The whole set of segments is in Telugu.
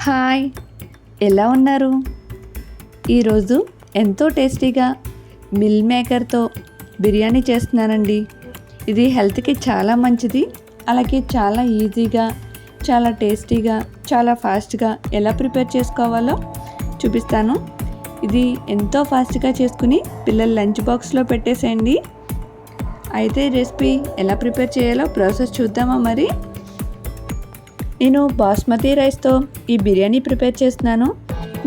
హాయ్, ఎలా ఉన్నారు? ఈరోజు ఎంతో టేస్టీగా మిల్ మేకర్తో బిర్యానీ చేస్తున్నానండి. ఇది హెల్త్కి చాలా మంచిది, అలాగే చాలా ఈజీగా, చాలా టేస్టీగా, చాలా ఫాస్ట్గా ఎలా ప్రిపేర్ చేసుకోవాలో చూపిస్తాను. ఇది ఎంతో ఫాస్ట్గా చేసుకుని పిల్లల లంచ్ బాక్స్లో పెట్టేసేయండి. అయితే రెసిపీ ఎలా ప్రిపేర్ చేయాలో ప్రాసెస్ చూద్దామా మరి? నేను బాస్మతి రైస్తో ఈ బిర్యానీ ప్రిపేర్ చేస్తున్నాను.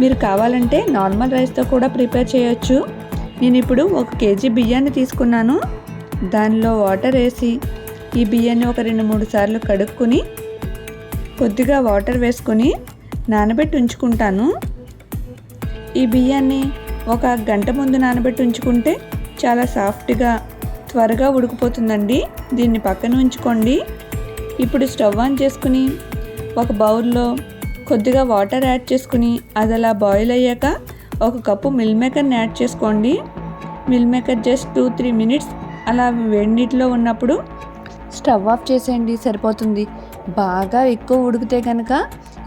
మీరు కావాలంటే నార్మల్ రైస్తో కూడా ప్రిపేర్ చేయొచ్చు. నేను ఇప్పుడు 1 కేజీ బియ్యాన్ని తీసుకున్నాను. దానిలో వాటర్ వేసి ఈ బియ్యాన్ని ఒక 2-3 సార్లు కడుక్కుని కొద్దిగా వాటర్ వేసుకొని నానబెట్టి ఉంచుకుంటాను. ఈ బియ్యాన్ని ఒక గంట ముందు నానబెట్టి ఉంచుకుంటే చాలా సాఫ్ట్గా త్వరగా ఉడికిపోతుందండి. దీన్ని పక్కన ఉంచుకోండి. ఇప్పుడు స్టవ్ ఆన్ చేసుకుని ఒక బౌల్లో కొద్దిగా వాటర్ యాడ్ చేసుకుని అది అలా బాయిల్ అయ్యాక 1 కప్పు మిల్ మేకర్ని యాడ్ చేసుకోండి. మిల్ మేకర్ జస్ట్ 2-3 మినిట్స్ అలా వేడి నీటిలో ఉన్నప్పుడు స్టవ్ ఆఫ్ చేసేయండి, సరిపోతుంది. బాగా ఎక్కువ ఉడికితే కనుక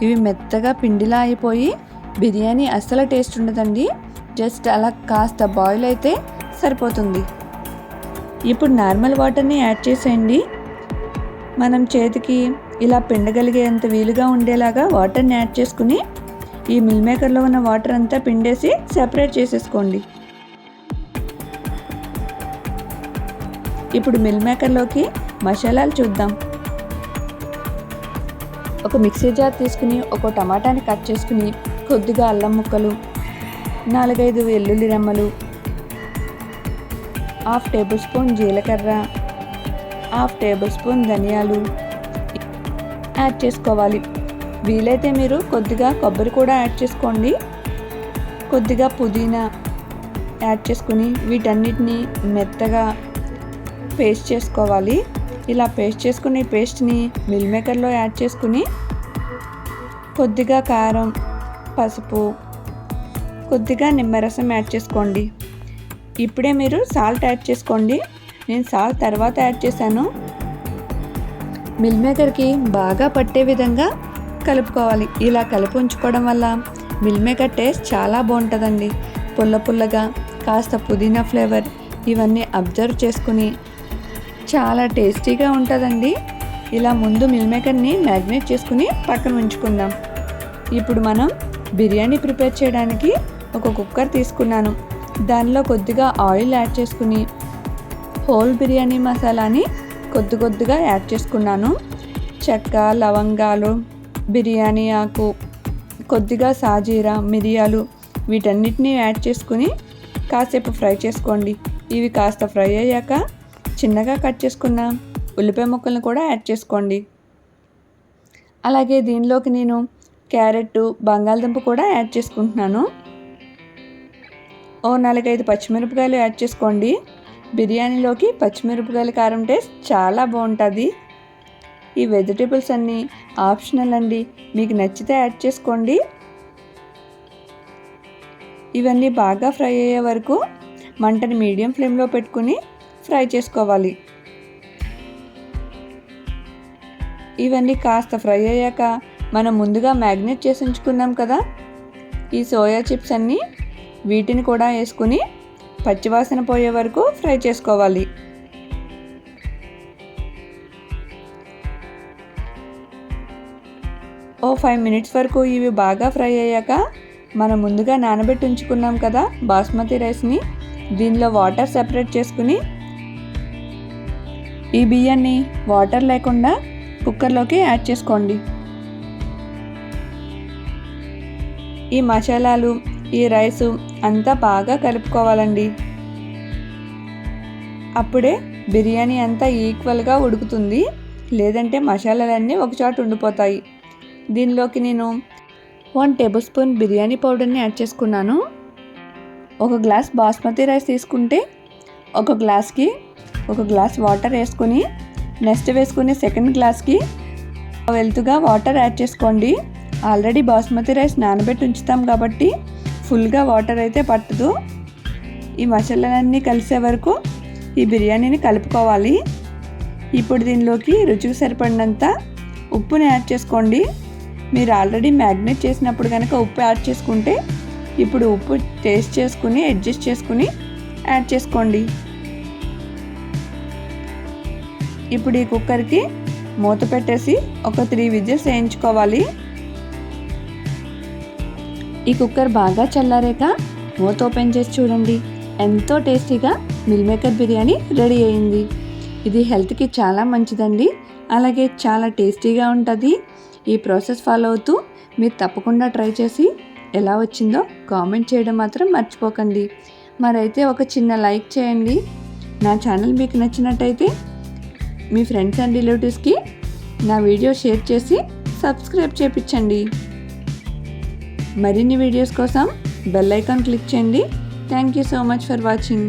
ఇవి మెత్తగా పిండిలా అయిపోయి బిర్యానీ అస్సలు టేస్ట్ ఉండదండి. జస్ట్ అలా కాస్త బాయిల్ అయితే సరిపోతుంది. ఇప్పుడు నార్మల్ వాటర్ని యాడ్ చేసేయండి. మనం చేతికి ఇలా పిండగలిగేంత వీలుగా ఉండేలాగా వాటర్ని యాడ్ చేసుకుని ఈ మిల్ మేకర్లో ఉన్న వాటర్ అంతా పిండేసి సెపరేట్ చేసేసుకోండి. ఇప్పుడు మిల్ మేకర్లోకి మసాలాలు చూద్దాం. ఒక మిక్సీ జార్ తీసుకుని ఒక టమాటాని కట్ చేసుకుని కొద్దిగా అల్లం ముక్కలు, 4-5 వెల్లుల్లి రెమ్మలు, 1/2 టేబుల్ స్పూన్ జీలకర్ర, 1/2 టేబుల్ స్పూన్ ధనియాలు యాడ్ చేసుకోవాలి. వీలైతే మీరు కొద్దిగా కొబ్బరి కూడా యాడ్ చేసుకోండి. కొద్దిగా పుదీనా యాడ్ చేసుకుని వీటన్నిటిని మెత్తగా పేస్ట్ చేసుకోవాలి. ఇలా పేస్ట్ చేసుకుని పేస్ట్ని మిల్ మేకర్లో యాడ్ చేసుకుని కొద్దిగా కారం, పసుపు, కొద్దిగా నిమ్మరసం యాడ్ చేసుకోండి. ఇప్పుడే మీరు సాల్ట్ యాడ్ చేసుకోండి. నేను సాల్ట్ తర్వాత యాడ్ చేశాను. మిల్ మేకర్కి బాగా పట్టే విధంగా కలుపుకోవాలి. ఇలా కలిపి ఉంచుకోవడం వల్ల మిల్ మేకర్ టేస్ట్ చాలా బాగుంటుందండి. పుల్ల పుల్లగా కాస్త పుదీనా ఫ్లేవర్ ఇవన్నీ అబ్జర్వ్ చేసుకుని చాలా టేస్టీగా ఉంటుందండి. ఇలా ముందు మిల్ మేకర్ని మ్యారినేట్ చేసుకుని పక్కన ఉంచుకుందాం. ఇప్పుడు మనం బిర్యానీ ప్రిపేర్ చేయడానికి ఒక కుక్కర్ తీసుకున్నాను. దానిలో కొద్దిగా ఆయిల్ యాడ్ చేసుకుని హోల్ బిర్యానీ మసాలాని కొద్దిగా యాడ్ చేసుకున్నాను. చెక్క, లవంగాలు, బిర్యానీ ఆకు, కొద్దిగా సాజీరా, మిరియాలు వీటన్నిటిని యాడ్ చేసుకుని కాసేపు ఫ్రై చేసుకోండి. ఇవి కాస్త ఫ్రై అయ్యాక చిన్నగా కట్ చేసుకున్న ఉల్లిపాయ ముక్కలను కూడా యాడ్ చేసుకోండి. అలాగే దీనిలోకి నేను క్యారెట్, బంగాళదుంప కూడా యాడ్ చేసుకుంటున్నాను. 4-5 పచ్చిమిరపకాయలు యాడ్ చేసుకోండి. బిర్యానీలోకి పచ్చిమిరపకాయల కారం టేస్ట్ చాలా బాగుంటుంది. ఈ వెజిటేబుల్స్ అన్నీ ఆప్షనల్ అండి, మీకు నచ్చితే యాడ్ చేసుకోండి. ఇవన్నీ బాగా ఫ్రై అయ్యే వరకు మంటని మీడియం ఫ్లేమ్లో పెట్టుకుని ఫ్రై చేసుకోవాలి. ఇవన్నీ కాస్త ఫ్రై అయ్యాక మనం ముందుగా మ్యాగ్నేట్ చేసి ఉంచుకున్నాం కదా ఈ సోయా చిప్స్ అన్నీ, వీటిని కూడా వేసుకుని పచ్చివాసన పోయే వరకు ఫ్రై చేసుకోవాలి. ఓ 5 మినిట్స్ వరకు ఇవి బాగా ఫ్రై అయ్యాక మనం ముందుగా నానబెట్టి ఉంచుకున్నాం కదా బాస్మతి రైస్ని దీనిలో వాటర్ సెపరేట్ చేసుకుని ఈ బియ్యాన్ని వాటర్ లేకుండా కుక్కర్లోకి యాడ్ చేసుకోండి. ఈ మసాలాలు, ఈ రైసు అంతా బాగా కలుపుకోవాలండి. అప్పుడే బిర్యానీ అంతా ఈక్వల్గా ఉడుకుతుంది, లేదంటే మసాలాలన్నీ ఒకచోట ఉండిపోతాయి. దీనిలోకి నేను 1 టేబుల్ స్పూన్ బిర్యానీ పౌడర్ని యాడ్ చేసుకున్నాను. 1 గ్లాస్ బాస్మతి రైస్ తీసుకుంటే 1 గ్లాస్కి 1 గ్లాస్ వాటర్ వేసుకొని నెక్స్ట్ వేసుకునే సెకండ్ గ్లాస్కి వెల్తుగా వాటర్ యాడ్ చేసుకోండి. ఆల్రెడీ బాస్మతి రైస్ నానబెట్టి ఉంచుతాం కాబట్టి ఫుల్గా వాటర్ అయితే పట్టదు. ఈ మసాలాలన్నీ కలిసే వరకు ఈ బిర్యానీని కలుపుకోవాలి. ఇప్పుడు దీనిలోకి రుచికి సరిపడినంత ఉప్పుని యాడ్ చేసుకోండి. మీరు ఆల్రెడీ మ్యాగ్నేట్ చేసినప్పుడు కనుక ఉప్పు యాడ్ చేసుకుంటే ఇప్పుడు ఉప్పు టేస్ట్ చేసుకుని అడ్జస్ట్ చేసుకుని యాడ్ చేసుకోండి. ఇప్పుడు ఈ కుక్కర్కి మూత పెట్టేసి ఒక 3 విజిల్స్ వేయించుకోవాలి. ఈ కుక్కర్ బాగా చల్లారాక మూత ఓపెన్ చేసి చూడండి. ఎంతో టేస్టీగా మిల్ మేకర్ బిర్యానీ రెడీ అయింది. ఇది హెల్త్కి చాలా మంచిదండి, అలాగే చాలా టేస్టీగా ఉంటుంది. ఈ ప్రాసెస్ ఫాలో అవుతూ మీరు తప్పకుండా ట్రై చేసి ఎలా వచ్చిందో కామెంట్ చేయడం మాత్రం మర్చిపోకండి. మరైతే ఒక చిన్న లైక్ చేయండి. నా ఛానల్ మీకు నచ్చినట్టయితే మీ ఫ్రెండ్స్ అండ్ రిలేటివ్స్కి నా వీడియో షేర్ చేసి సబ్స్క్రైబ్ చేయించండి. మరిన్ని వీడియోస్ కోసం బెల్ ఐకాన్ క్లిక్ చేయండి. Thank you so much for watching.